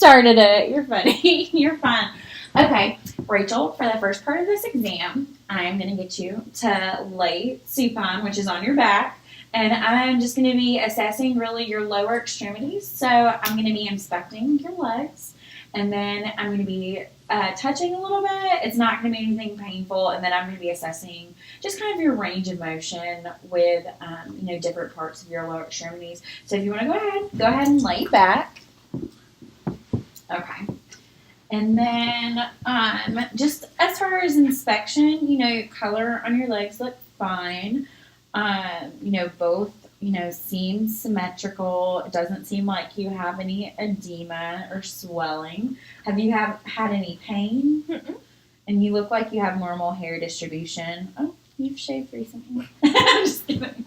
started it. You're funny. You're fine. Okay, Rachel, for the first part of this exam, I'm going to get you to lay supine, which is on your back. And I'm just going to be assessing really your lower extremities. So I'm going to be inspecting your legs. And then I'm going to be touching a little bit. It's not going to be anything painful. And then I'm going to be assessing just kind of your range of motion with, different parts of your lower extremities. So if you want to go ahead and lay back. Okay. And then just as far as inspection, color on your legs look fine. Both, seem symmetrical. It doesn't seem like you have any edema or swelling. Have you had any pain? Mm-mm. And you look like you have normal hair distribution. Oh, you've shaved recently. I'm just kidding.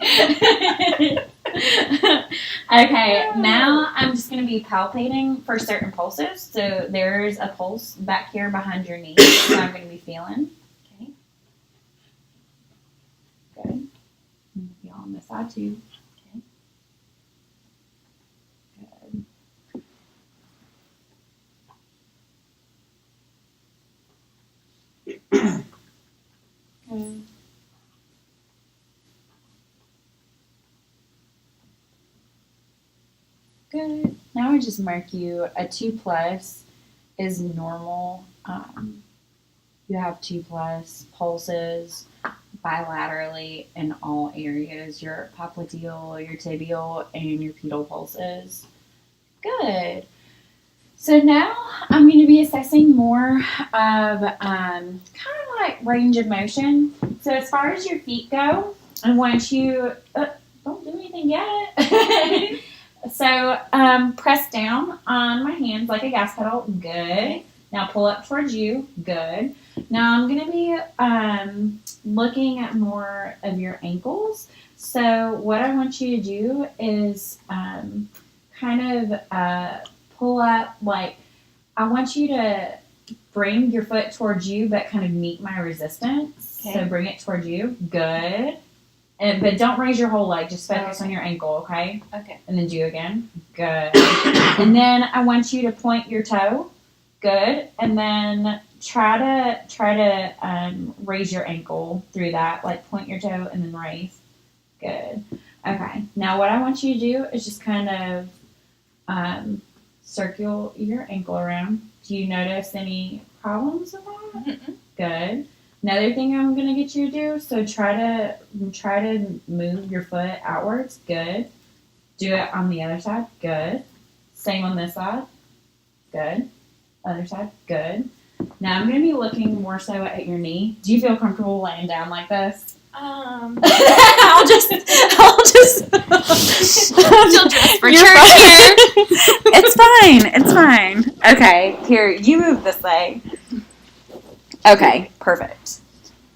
Okay, now I'm just going to be palpating for certain pulses. So there's a pulse back here behind your knee that I'm going to be feeling. Okay. Good. Feel on this side too. Okay. Good. Good. Good. Now I just mark you a 2+ is normal. You have 2+ pulses bilaterally in all areas, your popliteal, your tibial, and your pedal pulses. Good. So now I'm going to be assessing more of kind of like range of motion. So as far as your feet go, I want you, don't do anything yet. So press down on my hands like a gas pedal. Good. Now pull up towards you. Good. Now I'm going to be looking at more of your ankles. So what I want you to do is kind of pull up, like I want you to bring your foot towards you but kind of meet my resistance. Okay. So bring it towards you. Good. But don't raise your whole leg. Just focus on your ankle, okay? Okay. And then do again. Good. And then I want you to point your toe. Good. And then try to raise your ankle through that. Like point your toe and then raise. Good. Okay. Now what I want you to do is just kind of circle your ankle around. Do you notice any problems with that? Mm-mm. Good. Another thing I'm going to get you to do, so try to move your foot outwards. Good. Do it on the other side. Good. Same on this side. Good. Other side. Good. Now I'm going to be looking more so at your knee. Do you feel comfortable laying down like this? I'll just She'll dress for church here. It's fine. Okay, here, you move this way. Okay, perfect.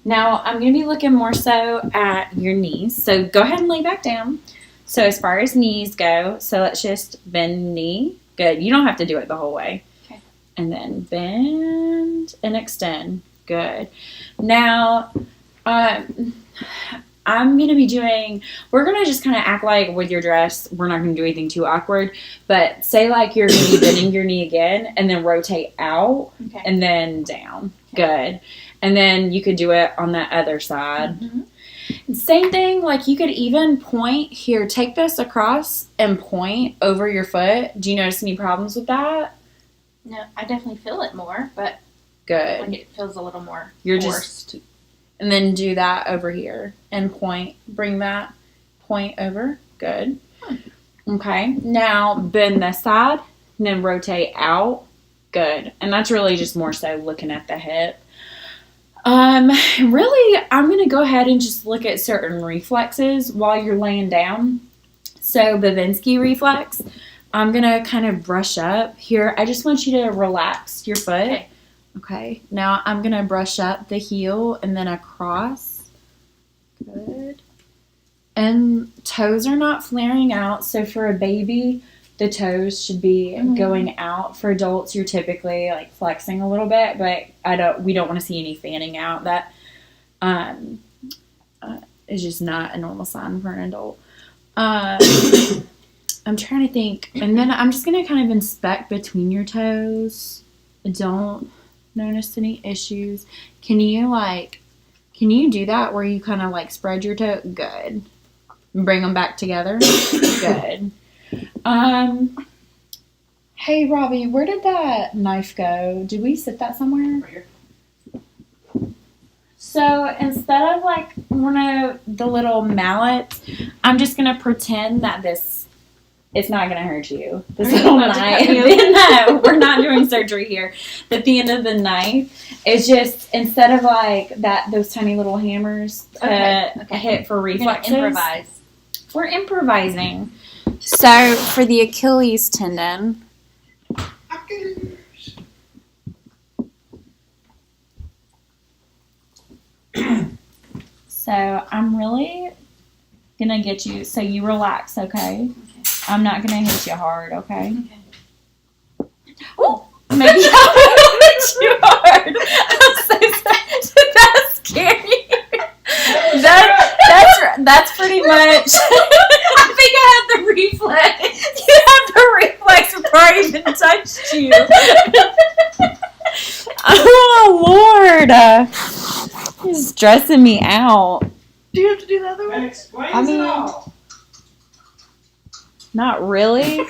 Now I'm going to be looking more so at your knees. So go ahead and lay back down. So as far as knees go, so let's just bend knee. Good. You don't have to do it the whole way. Okay. And then bend and extend. Good. Now, I'm going to be we're going to just kind of act like with your dress, we're not going to do anything too awkward, but say like you're going to be bending your knee again and then rotate out and then down. Okay. Good. And then you could do it on that other side. Mm-hmm. Same thing, like you could even point here, take this across and point over your foot. Do you notice any problems with that? No, I definitely feel it more, but good. Like it feels a little more You're forced. And then do that over here and point. Bring that point over. Good. Okay. Now bend this side and then rotate out. Good. And that's really just more so looking at the hip. Really, I'm going to go ahead and just look at certain reflexes while you're laying down. So Bavinsky reflex, I'm going to kind of brush up here. I just want you to relax your foot. Okay. Now I'm going to brush up the heel and then across. Good. And toes are not flaring out. So for a baby, the toes should be going out. For adults, you're typically like flexing a little bit, but we don't want to see any fanning out. That is just not a normal sign for an adult. I'm trying to think. And then I'm just going to kind of inspect between your toes. Don't notice any issues. Can you do that where you kind of like spread your toe? Good. Bring them back together. Good. Hey, Robbie, where did that knife go? Did we sit that somewhere? Right here. So instead of like one of the little mallets, I'm just going to pretend that it's not going to hurt you. This Are you little about to knife. cut me No, we're not doing surgery here. At the end of the knife is just, instead of like those tiny little hammers to hit for You're gonna reflexes. improvise. We're improvising. So for the Achilles tendon, so I'm really gonna get you. So you relax, okay? I'm not gonna hit you hard, okay? Oh, maybe I'll hit you hard. I'm so sorry. Did that scare you? That's pretty much. I think I had the reflex. You had the reflex before I even touched you. Oh Lord, he's stressing me out. Do you have to do the other one? Explains I mean- it all. Not really.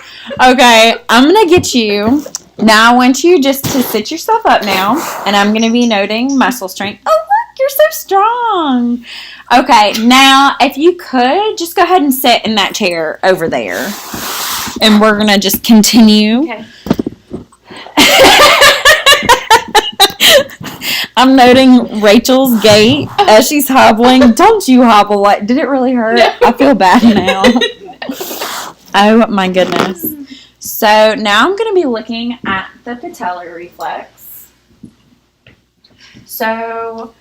Okay, I'm gonna get you. Now I want you just to sit yourself up now, and I'm gonna be noting muscle strength. Oh look, you're so strong. Okay, now if you could just go ahead and sit in that chair over there, and we're gonna just continue. Okay. I'm noting Rachel's gait as she's hobbling. Don't you hobble like? Did it really hurt? No. I feel bad now. Oh my goodness. So now I'm going to be looking at the patellar reflex. So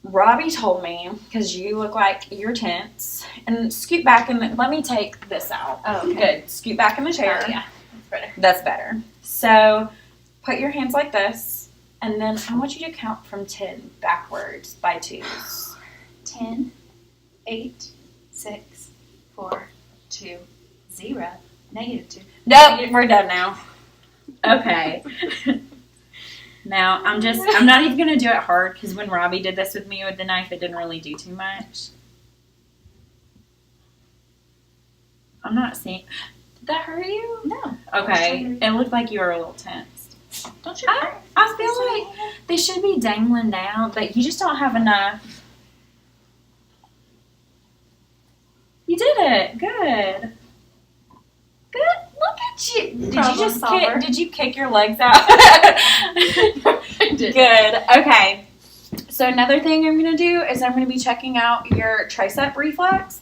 Robbie told me, because you look like you're tense, and scoot back and let me take this out. Oh, okay. Good. Scoot back in the chair. Yeah, that's better. That's better. So put your hands like this, and then I want you to count from 10 backwards by twos. 10, 8, 6, 4, 2, 0, -2. Nope, we're done now. Okay. Now I'm not even gonna do it hard because when Robbie did this with me with the knife, it didn't really do too much. I'm not seeing. Did that hurt you? No. Okay. It looked like you were a little tense. Don't you? I feel like they should be dangling down, but you just don't have enough. You did it. Good. Good. Look at you. Did you kick your legs out? I did. Good. Okay. So another thing I'm going to do is I'm going to be checking out your tricep reflex.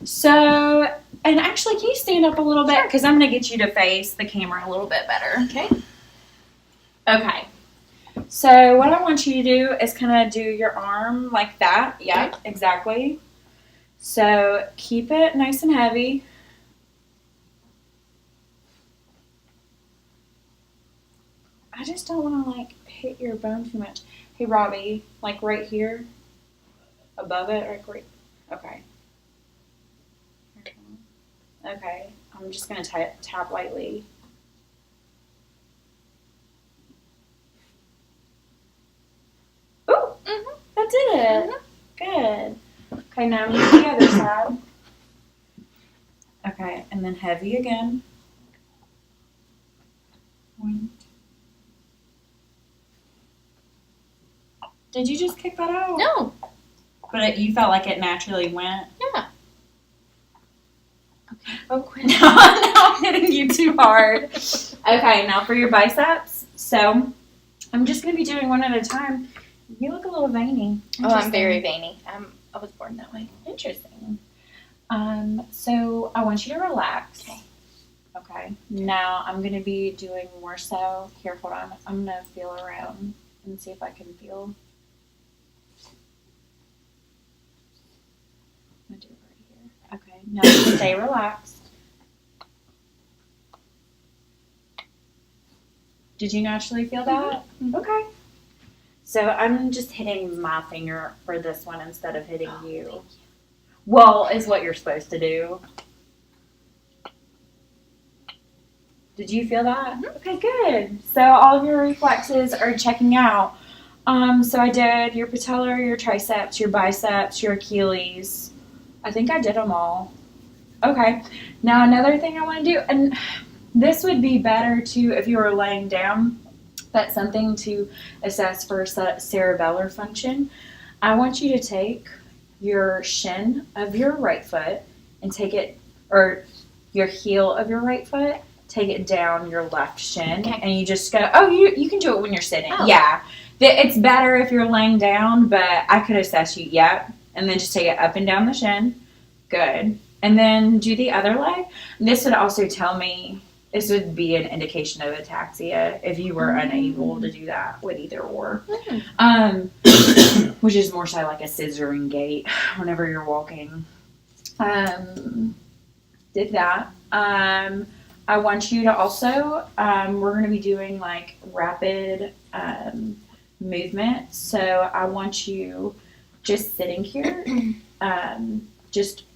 So, and actually, can you stand up a little bit? Because I'm going to get you to face the camera a little bit better. Okay. Okay. So what I want you to do is kind of do your arm like that. Yeah, exactly. So keep it nice and heavy. I just don't want to like hit your bone too much. Hey Robbie, like right here, above it, like right. Okay. Okay. I'm just gonna tap lightly. Ooh, that did it. Good. Okay, now I'm gonna do the other side. Okay, and then heavy again. One. Did you just kick that out? No. But you felt like it naturally went? Yeah. Okay. Oh, quit. Now I'm hitting you too hard. Okay, now for your biceps. So I'm just going to be doing one at a time. You look a little veiny. Oh, I'm very veiny. I was born that way. Interesting. So I want you to relax. Okay. Okay. Now I'm going to be doing more so. Here, hold on. I'm going to feel around and see if I can feel. I'm going to do it right here. Okay. Now stay relaxed. Did you naturally feel that? Mhm. Okay. So I'm just hitting my finger for this one instead of hitting you. Well, is what you're supposed to do. Did you feel that? Okay, good. So all of your reflexes are checking out. So I did your patella, your triceps, your biceps, your Achilles. I think I did them all. Okay. Now another thing I want to do, and this would be better too if you were laying down. That's something to assess for cerebellar function. I want you to take your shin of your right foot and take it, or your heel of your right foot, take it down your left shin, Okay. and you just go, oh, you can do it when you're sitting. Oh. Yeah. It's better if you're laying down, but I could assess you. Yep. And then just take it up and down the shin. Good. And then do the other leg. This would also tell me, this would be an indication of ataxia if you were unable to do that with either or. Which is more so like a scissoring gait whenever you're walking. Did that. I want you to also, we're going to be doing like rapid movement. So I want you just sitting here. I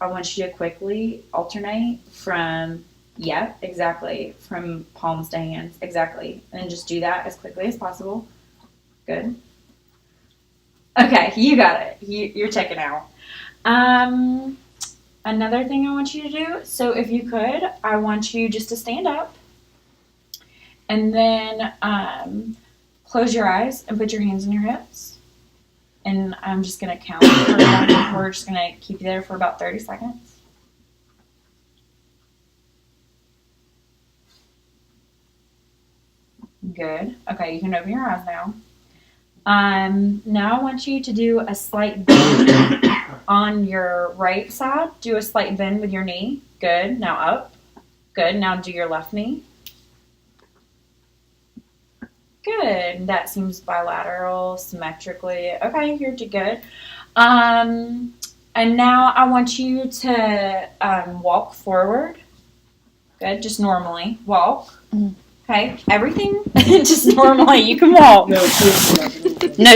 want you to quickly alternate from, from palms to hands. Exactly. And just do that as quickly as possible. Good. Okay, you got it. You're checking out. Another thing I want you to do, so if you could, I want you just to stand up and then close your eyes and put your hands on your hips. And I'm just going to count. We're just going to keep you there for about 30 seconds. Good. Okay, you can open your eyes now. Now I want you to do a slight bend on your right side. Do a slight bend with your knee. Good. Now up. Good. Now do your left knee. Good. That seems bilateral, symmetrically. Okay, you're good. And now I want you to walk forward. Good. Just normally walk. Okay. Everything just normally. You can walk. No,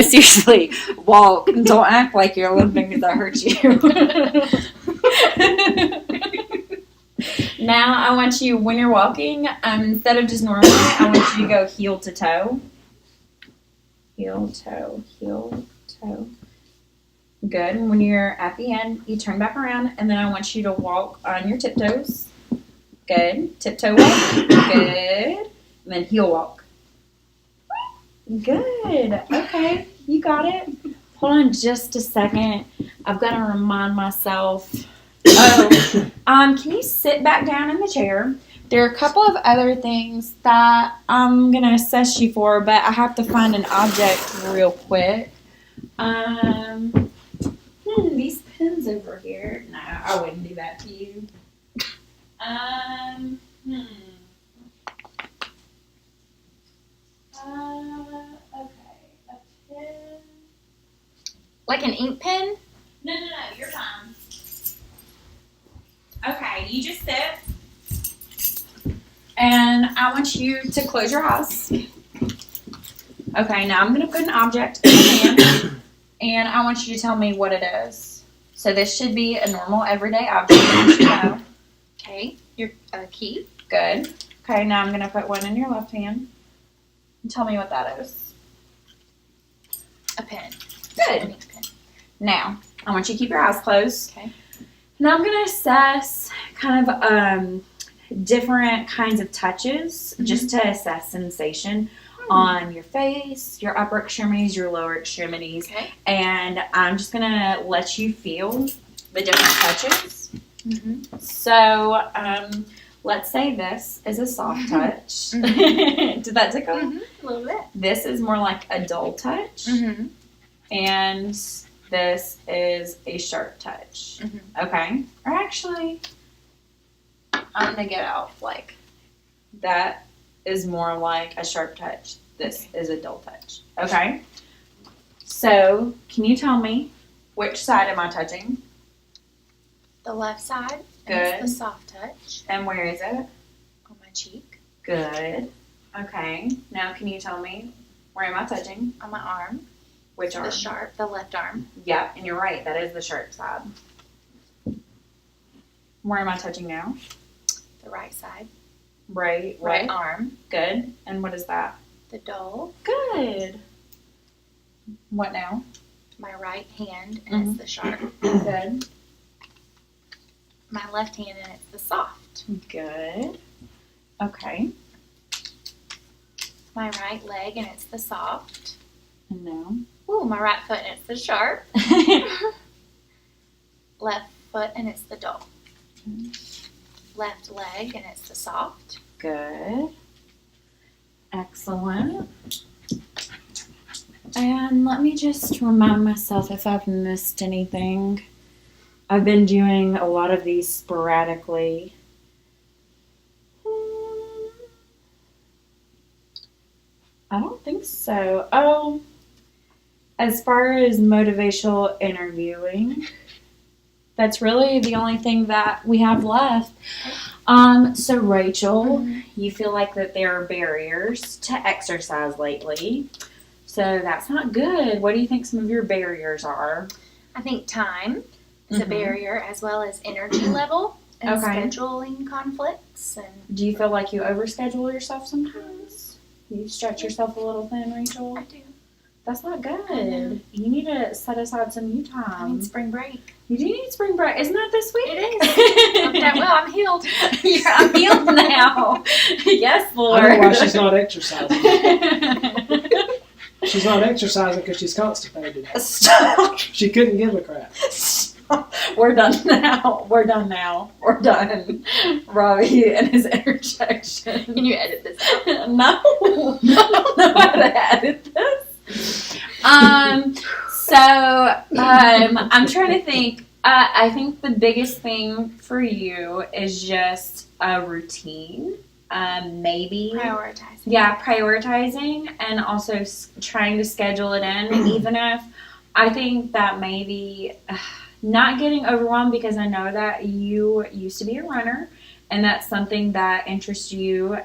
seriously. Walk. Don't act like you're limping because that hurts you. Now I want you, when you're walking, instead of just normally, I want you to go heel to toe. Heel, toe, heel, toe. Good. And when you're at the end, you turn back around, and then I want you to walk on your tiptoes. Good. Tiptoe walk. Good. And then heel walk. Good. Okay. You got it. Hold on just a second. I've got to remind myself. Can you sit back down in the chair? There are a couple of other things that I'm going to assess you for, but I have to find an object real quick. These pins over here. No, I wouldn't do that to you. Okay. A pen. Like an ink pen? No, you're fine. Okay, you just sit. And I want you to close your eyes. Okay, now I'm going to put an object in your hand. And I want you to tell me what it is. So this should be a normal, everyday object that you should know. Okay, your key. Good. Okay, now I'm going to put one in your left hand. And tell me what that is. A pen. Good. An ink pen. Now, I want you to keep your eyes closed. Okay. Now I'm going to assess kind of different kinds of touches just to assess sensation on your face, your upper extremities, your lower extremities. Okay. And I'm just going to let you feel the different touches. Mm-hmm. So let's say this is a soft touch. Did that tickle? Mm-hmm. A little bit. This is more like a dull touch. Mm-hmm. And this is a sharp touch. Mm-hmm. Okay? Or actually, I'm going to get out like that is more like a sharp touch. This is a dull touch. Okay? So, can you tell me which side am I touching? The left side. Good. And it's the soft touch. And where is it? On my cheek. Good. Okay. Now, can you tell me where am I touching? On my arm. Which arm? The left arm. Yep, and you're right. That is the sharp side. Where am I touching now? The right side. Right. right What? arm, Good. And what is that? the dull, Good. What now? my right hand, and it's the sharp, Good. my left hand, and it's the soft, Good. Okay. my right leg, and it's the soft, And now? ooh, my right foot, and it's the sharp, left foot, and it's the dull, left leg, and it's the soft, Good. Excellent. And let me just remind myself if I've missed anything. I've been doing a lot of these sporadically. I don't think so. Oh, as far as motivational interviewing, that's really the only thing that we have left. So Rachel, you feel like that there are barriers to exercise lately. So that's not good. What do you think some of your barriers are? I think time is a Mhm. barrier, as well as energy level and Okay. scheduling conflicts. And Do you feel like you overschedule yourself sometimes? You stretch yourself a little thin, Rachel? I do. That's not I know. good. You need to set aside some you I time. need spring break. You do need spring break. Isn't that this week? It is. Well, I'm healed. I'm healed now. Yes, Lord. I know why she's not exercising. She's not exercising because she's constipated. Stop. She couldn't give a crap. Stop. We're done now. We're done now. We're done. Robbie and his interjection. Can you edit this out? No. I don't know how to edit this. I'm trying to think. I think the biggest thing for you is just a routine. Maybe. Prioritizing. Yeah, prioritizing and also trying to schedule it in, even if I think that maybe not getting overwhelmed, because I know that you used to be a runner and that's something that interests you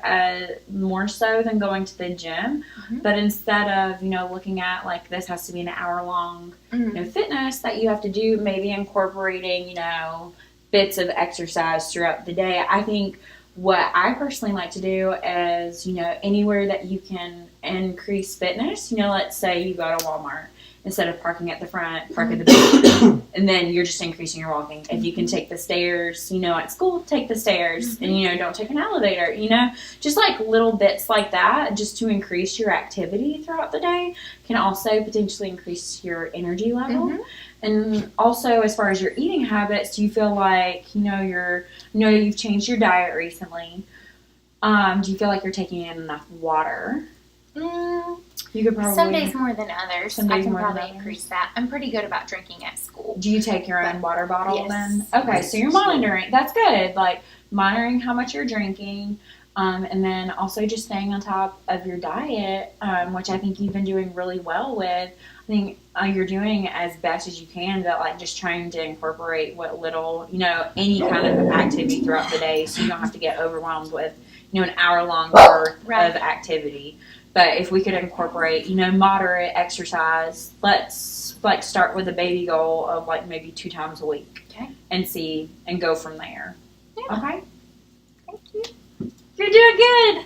more so than going to the gym. Mhm. But instead of, looking at like this has to be an hour long, fitness that you have to do, maybe incorporating, bits of exercise throughout the day. I think what I personally like to do is, anywhere that you can increase fitness, let's say you go to Walmart, instead of parking at the front, park at the back, and then you're just increasing your walking. If you can take the stairs, at school, take the stairs, and, don't take an elevator, just like little bits like that, just to increase your activity throughout the day, can also potentially increase your energy level. And also, as far as your eating habits, do you feel like, you've changed your diet recently? Do you feel like you're taking in enough water? You could probably. Some days more than others. Some I days can more than probably others. increase that. I'm pretty good about drinking at school. Do you take your own water bottle Yes. then? Okay, so you're monitoring. That's good. Like monitoring how much you're drinking, and then also just staying on top of your diet, which I think you've been doing really well with. I think you're doing as best as you can, but like just trying to incorporate what little, any kind of activity throughout the day, so you don't have to get overwhelmed with, an hour-long worth of activity. But if we could incorporate, moderate exercise, let's like start with a baby goal of like maybe 2 times a week, Okay. and go from there. Yeah. Okay. Thank you. You're doing good.